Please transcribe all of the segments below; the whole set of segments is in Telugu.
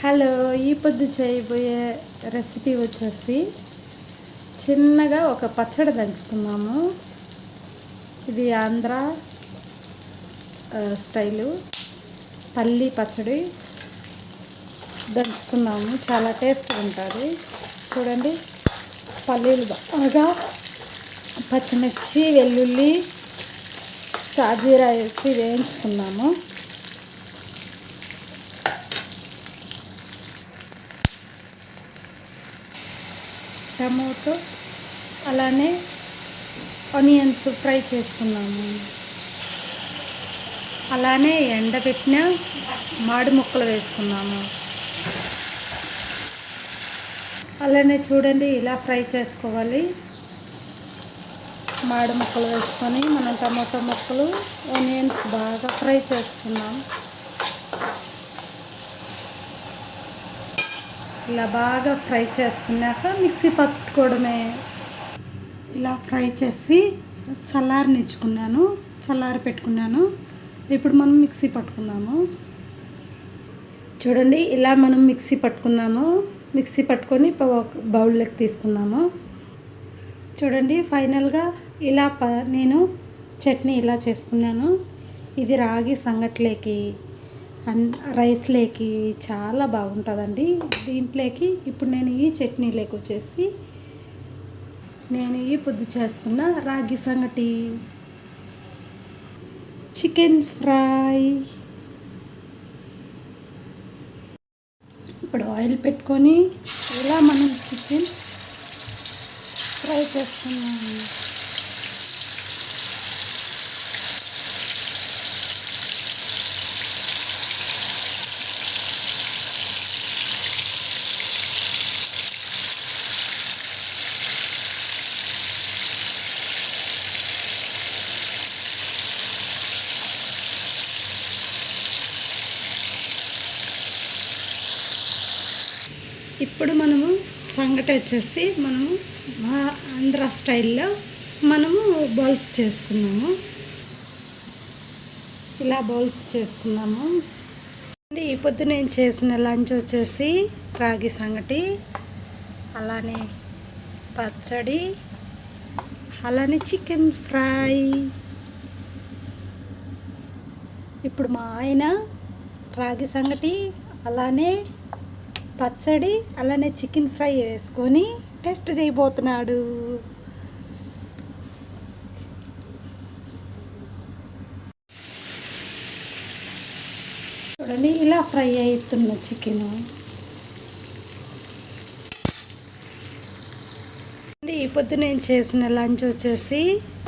హలో, ఈ పొద్దు చేయబోయే రెసిపీ వచ్చేసి చిన్నగా ఒక పచ్చడి దంచుకున్నాము. ఇది ఆంధ్ర స్టైలు పల్లి పచ్చడి దంచుకున్నాము. చాలా టేస్ట్గా ఉంటుంది. చూడండి, పల్లీలు బాగా పచ్చిమిర్చి, వెల్లుల్లి, సాజీరా వేసి వేయించుకున్నాము. టమోటో అలానే ఆనియన్స్ ఫ్రై చేసుకున్నాము. అలానే ఎండబెట్టిన మామిడి ముక్కలు వేసుకున్నాము. అలానే చూడండి, ఇలా ఫ్రై చేసుకోవాలి. మామిడి ముక్కలు వేసుకొని మనం టమోటో ముక్కలు, ఆనియన్స్ బాగా ఫ్రై చేసుకున్నాం. ఇలా బాగా ఫ్రై చేసుకున్నాక మిక్సీ పట్టుకోవడమే. ఇలా ఫ్రై చేసి చల్లారి పెట్టుకున్నాను. ఇప్పుడు మనం మిక్సీ పట్టుకుందాము. చూడండి, ఇలా మనం మిక్సీ పట్టుకుందాము. మిక్సీ పట్టుకొని బౌల్లోకి తీసుకుందాము. చూడండి, ఫైనల్గా ఇలా నేను చట్నీ ఇలా చేసుకున్నాను. ఇది రాగి సంగట్లేకి, రైస్లోకి చాలా బాగుంటుందండి. దీంట్లోకి ఇప్పుడు నేను ఈ చట్నీలోకి వచ్చేసి నేను ఈ పొద్దు చేసుకున్న రాగి సంగటి, చికెన్ ఫ్రై. ఇప్పుడు ఆయిల్ పెట్టుకొని ఇలా మనం చికెన్ ఫ్రై చేసుకున్నాము. ఇప్పుడు మనము సంగటి వచ్చేసి మనము మా ఆంధ్ర స్టైల్లో మనము బౌల్స్ చేసుకున్నాము. ఇలా బౌల్స్ చేసుకున్నాము. ఈ పొద్దు నేను చేసిన లంచ్ వచ్చేసి రాగి సంగటి, అలానే పచ్చడి, అలానే చికెన్ ఫ్రై. ఇప్పుడు మా ఆయన రాగి సంగటి, అలానే పచ్చడి, అలానే చికెన్ ఫ్రై వేసుకొని టేస్ట్ చేయబోతున్నాడు. చూడండి, ఇలా ఫ్రై అవుతున్న చికెను. ఈ పొద్దు నేను చేసిన లంచ్ వచ్చేసి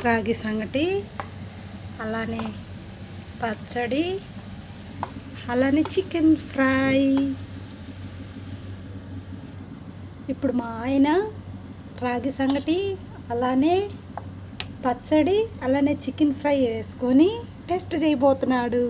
రాగి సంగటి, అలానే పచ్చడి, అలానే చికెన్ ఫ్రై. ఇప్పుడు మా ఆయన రాగి సంగటి, అలానే పచ్చడి, అలానే చికెన్ ఫ్రై వేసుకొని టేస్ట్ చేయబోతున్నాడు.